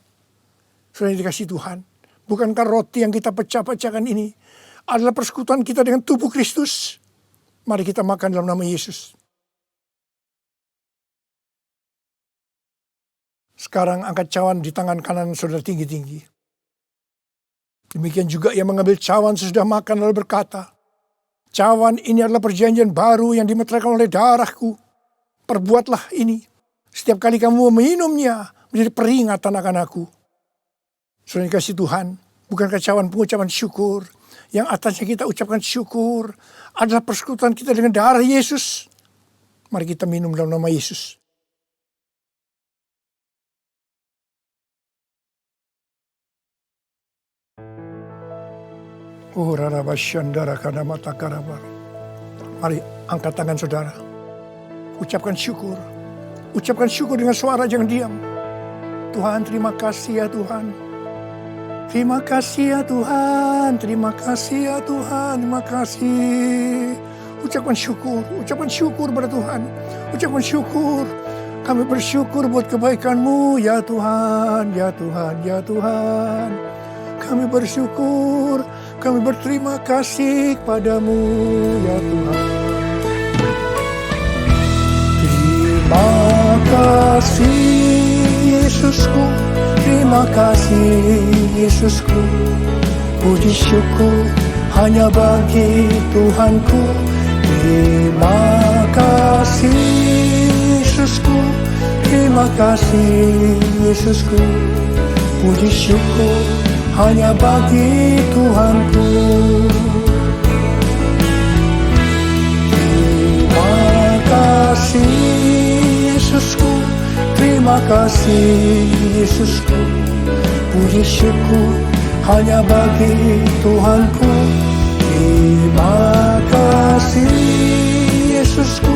Speaker 7: Sudah dikasih Tuhan. Bukankah roti yang kita pecah-pecahkan ini adalah persekutuan kita dengan tubuh Kristus? Mari kita makan dalam nama Yesus. Sekarang angkat cawan di tangan kanan saudara tinggi-tinggi. Demikian juga ia mengambil cawan sesudah makan lalu berkata, cawan ini adalah perjanjian baru yang dimeteraikan oleh darahku. Perbuatlah ini. Setiap kali kamu meminumnya menjadi peringatan akan aku. Saudara dikasih Tuhan, bukankah cawan pengucapan syukur? yang atasnya kita ucapkan syukur adalah persekutuan kita dengan darah Yesus. Mari kita minum dalam nama Yesus. Oh, rarabashandara kadamata karabar. Mari angkat tangan saudara. Ucapkan syukur. Ucapkan syukur dengan suara, jangan diam. Tuhan, terima kasih ya Tuhan. Terima kasih ya Tuhan. Terima kasih ya Tuhan. Terima kasih. Ucapkan syukur pada Tuhan. Ucapkan syukur. Kami bersyukur buat kebaikan-Mu ya Tuhan, ya Tuhan, ya Tuhan. Kami bersyukur, kami berterima kasih kepadamu ya Tuhan. Terima kasih Yesusku, terima kasih Yesusku. Puji syukur hanya bagi Tuhanku. Terima kasih Yesusku, terima kasih Yesusku. Puji syukur hanya bagi Tuhanku. Terima kasih Yesusku, terima kasih Yesusku. Puji syukur hanya bagi Tuhanku. Terima kasih Yesusku,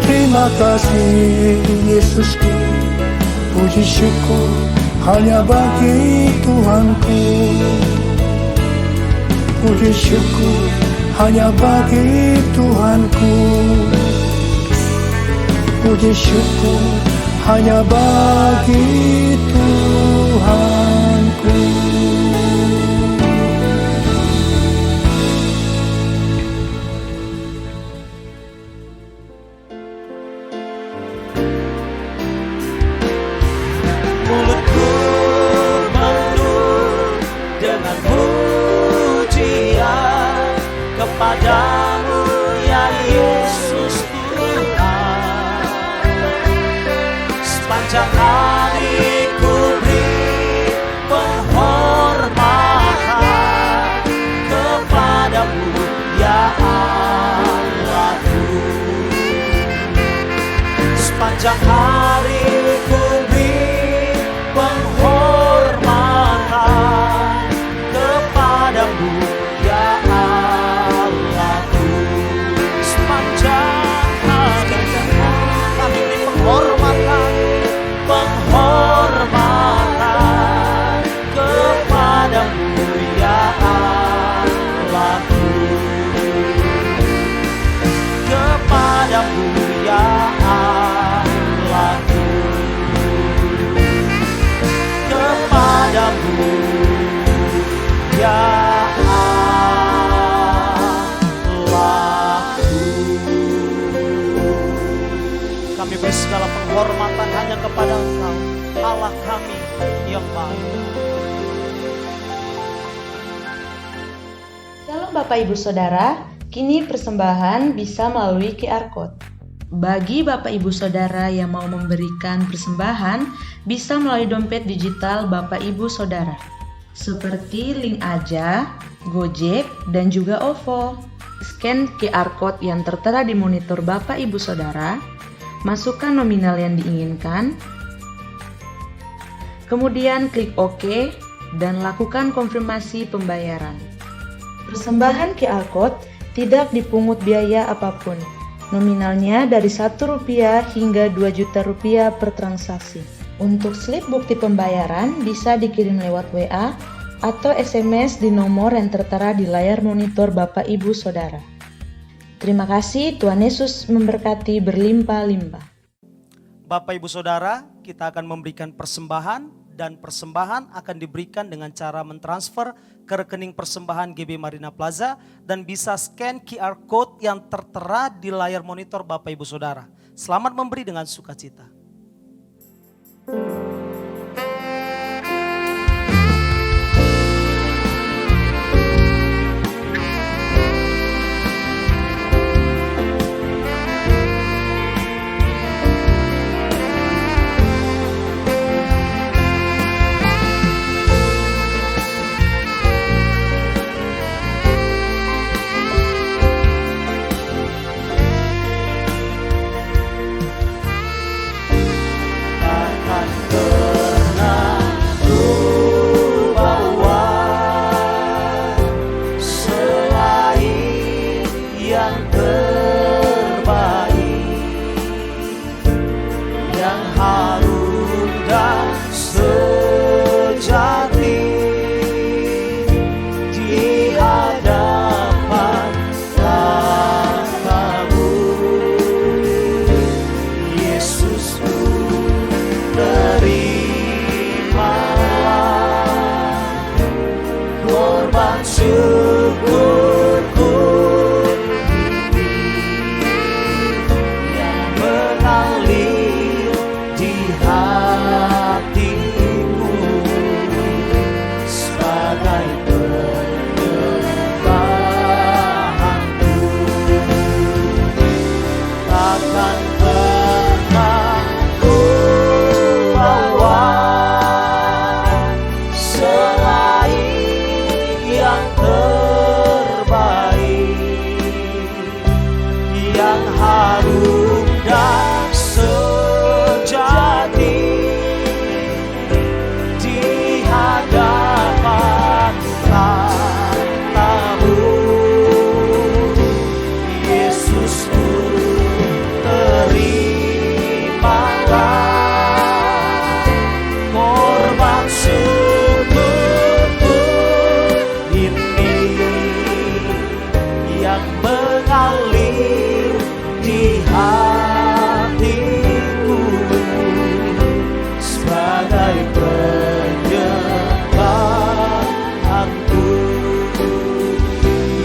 Speaker 7: terima kasih Yesusku. Puji syukur hanya bagi Tuhanku. Puji syukur hanya bagi Tuhanku. Puji syukur hanya bagi Tuhanku.
Speaker 5: Mulutku penuh dengan pujian kepadamu ya Yesus Tuhan. Sepanjang hari ku beri penghormatan kepadamu ya Allahku. Sepanjang hari ku beri penghormatan kepadamu ya Allahku. Sepanjang hari kami beri penghormatan kepadamu ya Allahku. Kepadamu ya Allahku. Kepadamu ya Allahku. Kami beri segala penghormatan hanya kepada Engkau, Allah kami yang baik.
Speaker 2: Shalom Bapak Ibu Saudara, kini persembahan bisa melalui QR Code. Bagi Bapak Ibu Saudara yang mau memberikan persembahan, bisa melalui dompet digital Bapak Ibu Saudara, seperti Link Aja, Gojek, dan juga OVO. Scan QR Code yang tertera di monitor Bapak Ibu Saudara, masukkan nominal yang diinginkan, kemudian klik OK, dan lakukan konfirmasi pembayaran. Persembahan QR Code tidak dipungut biaya apapun. Nominalnya dari Rp1 hingga Rp2.000.000 per transaksi. Untuk slip bukti pembayaran bisa dikirim lewat WA atau SMS di nomor yang tertera di layar monitor Bapak Ibu Saudara. Terima kasih, Tuhan Yesus memberkati berlimpah-limpah.
Speaker 3: Bapak Ibu Saudara, kita akan memberikan persembahan dan persembahan akan diberikan dengan cara mentransfer ke rekening persembahan GB Marina Plaza dan bisa scan QR Code yang tertera di layar monitor Bapak Ibu Saudara. Selamat memberi dengan sukacita.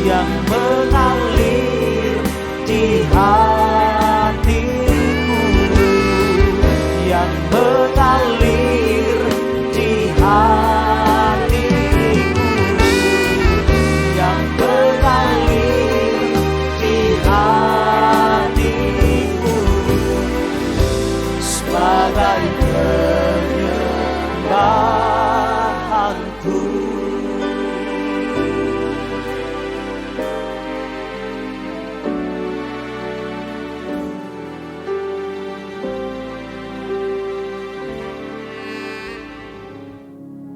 Speaker 5: yang mengalir di hatiku, yang mengalir di hatiku, yang mengalir di hatiku, sebagai penyembahanku.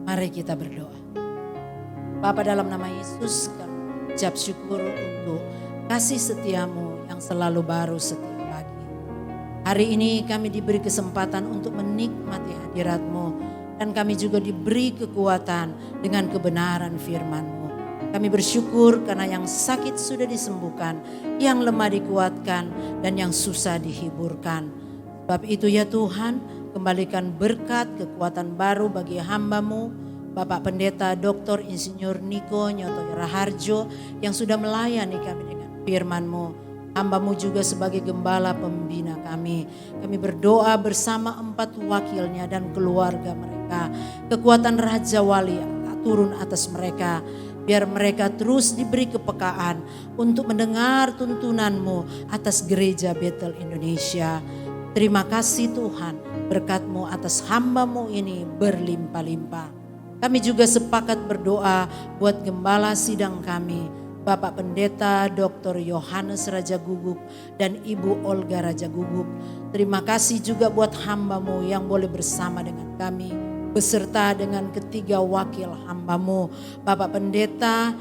Speaker 8: Mari kita berdoa. Bapa, dalam nama Yesus kami ucap syukur untuk kasih setiamu yang selalu baru setiap pagi. Hari ini kami diberi kesempatan untuk menikmati hadirat-Mu. Dan kami juga diberi kekuatan dengan kebenaran firman-Mu. Kami bersyukur karena yang sakit sudah disembuhkan, yang lemah dikuatkan, dan yang susah dihiburkan. Sebab itu ya Tuhan, kembalikan berkat kekuatan baru bagi hamba-Mu, Bapak Pendeta Dr. Insinyur Niko Nyoto Raharjo yang sudah melayani kami dengan firman-Mu. Hamba-Mu juga sebagai gembala pembina kami. Kami berdoa bersama 4 wakilnya dan keluarga mereka. Kekuatan Raja Wali turun atas mereka. Biar mereka terus diberi kepekaan untuk mendengar tuntunan-Mu atas Gereja Bethel Indonesia. Terima kasih Tuhan, berkat-Mu atas hamba-Mu ini berlimpah-limpah. Kami juga sepakat berdoa buat gembala sidang kami, Bapak Pendeta Dr. Yohanes Raja Guguk dan Ibu Olga Raja Guguk. Terima kasih juga buat hamba-Mu yang boleh bersama dengan kami, beserta dengan ketiga wakil hamba-Mu, Bapak Pendeta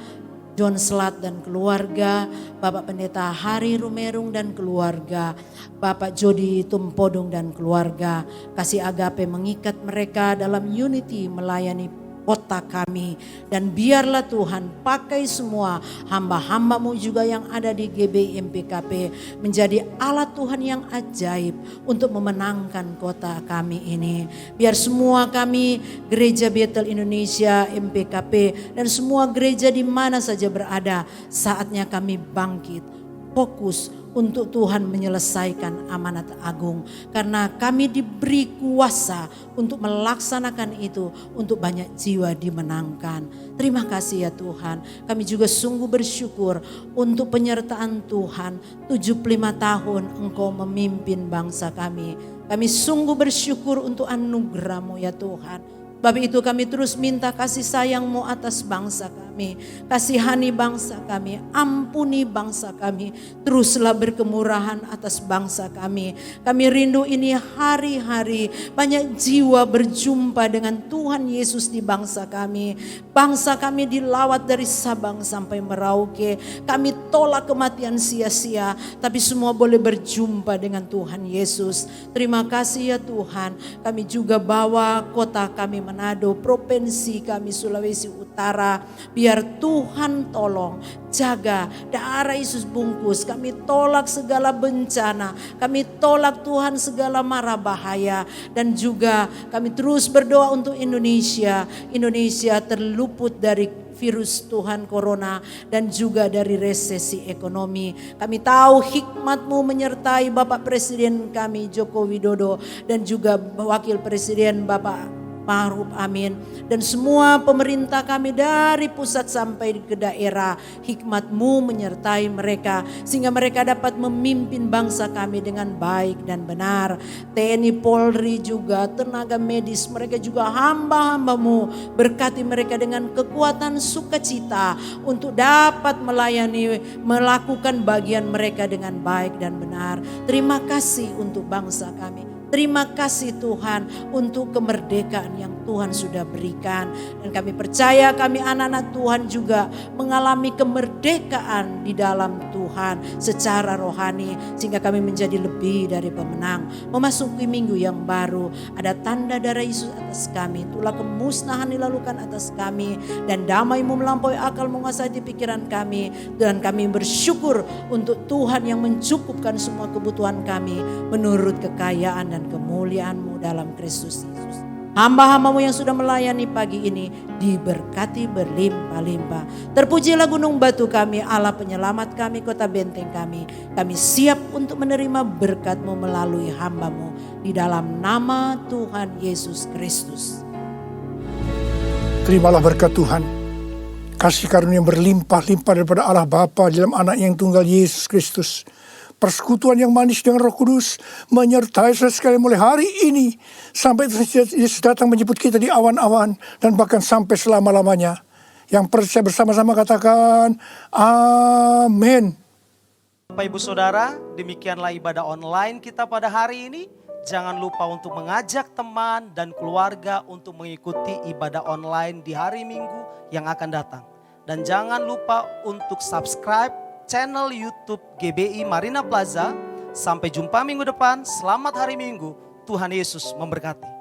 Speaker 8: John Slat dan keluarga, Bapak Pendeta Hari Rumerung dan keluarga, Bapak Jody Tumpodung dan keluarga. Kasih agape mengikat mereka dalam unity melayani kota kami. Dan biarlah Tuhan pakai semua hamba-hamba-Mu juga yang ada di GBI MPKP menjadi alat Tuhan yang ajaib untuk memenangkan kota kami ini. Biar semua kami Gereja Bethel Indonesia MPKP dan semua gereja di mana saja berada, saatnya kami bangkit, fokus untuk Tuhan menyelesaikan amanat agung. Karena kami diberi kuasa untuk melaksanakan itu, untuk banyak jiwa dimenangkan. Terima kasih ya Tuhan. Kami juga sungguh bersyukur untuk penyertaan Tuhan. 75 tahun Engkau memimpin bangsa kami. Kami sungguh bersyukur untuk anugerah-Mu ya Tuhan. Sebab itu kami terus minta kasih sayang-Mu atas bangsa kami. Kasihani bangsa kami, ampuni bangsa kami. Teruslah berkemurahan atas bangsa kami. Kami rindu ini hari-hari banyak jiwa berjumpa dengan Tuhan Yesus di bangsa kami. Bangsa kami dilawat dari Sabang sampai Merauke. Kami tolak kematian sia-sia, tapi semua boleh berjumpa dengan Tuhan Yesus. Terima kasih ya Tuhan. Kami juga bawa kota kami Manado, provinsi kami Sulawesi Utara. Biar Tuhan tolong, jaga daerah Yesus bungkus. Kami tolak segala bencana. Kami tolak Tuhan segala mara bahaya. Dan juga kami terus berdoa untuk Indonesia. Indonesia terluput dari virus Tuhan corona dan juga dari resesi ekonomi. Kami tahu hikmat-Mu menyertai Bapak Presiden kami Joko Widodo dan juga Wakil Presiden Bapak Ma'ruf Amin dan semua pemerintah kami dari pusat sampai ke daerah. Hikmat-Mu menyertai mereka sehingga mereka dapat memimpin bangsa kami dengan baik dan benar. TNI Polri juga, tenaga medis, mereka juga hamba-hamba-Mu. Berkati mereka dengan kekuatan sukacita untuk dapat melayani, melakukan bagian mereka dengan baik dan benar. Terima kasih untuk bangsa kami. Terima kasih Tuhan untuk kemerdekaan yang Tuhan sudah berikan. Dan kami percaya kami anak-anak Tuhan juga mengalami kemerdekaan di dalam Tuhan secara rohani. Sehingga kami menjadi lebih dari pemenang. Memasuki minggu yang baru. Ada tanda darah Yesus atas kami. Itulah kemusnahan dilakukan atas kami. Dan damai-Mu melampaui akal menguasai di pikiran kami. Dan kami bersyukur untuk Tuhan yang mencukupkan semua kebutuhan kami menurut kekayaan dan kemuliaan-Mu dalam Kristus Yesus. Hamba-hambamu yang sudah melayani pagi ini diberkati berlimpah-limpah. Terpujilah gunung batu kami, Allah penyelamat kami, kota benteng kami. Kami siap untuk menerima berkat-Mu melalui hamba-Mu. Di dalam nama Tuhan Yesus Kristus.
Speaker 7: Terimalah berkat Tuhan. Kasih karunia yang berlimpah-limpah daripada Allah Bapa dalam anak yang tunggal Yesus Kristus. Persekutuan yang manis dengan Roh Kudus menyertai saudara sekalian mulai hari ini sampai Yesus datang menjemput kita di awan-awan dan bahkan sampai selama-lamanya. Yang percaya bersama-sama katakan amin.
Speaker 3: Bapak Ibu Saudara, demikianlah ibadah online kita pada hari ini. Jangan lupa untuk mengajak teman dan keluarga untuk mengikuti ibadah online di hari Minggu yang akan datang. Dan jangan lupa untuk subscribe channel YouTube GBI Marina Plaza. Sampai jumpa minggu depan. Selamat hari Minggu. Tuhan Yesus memberkati.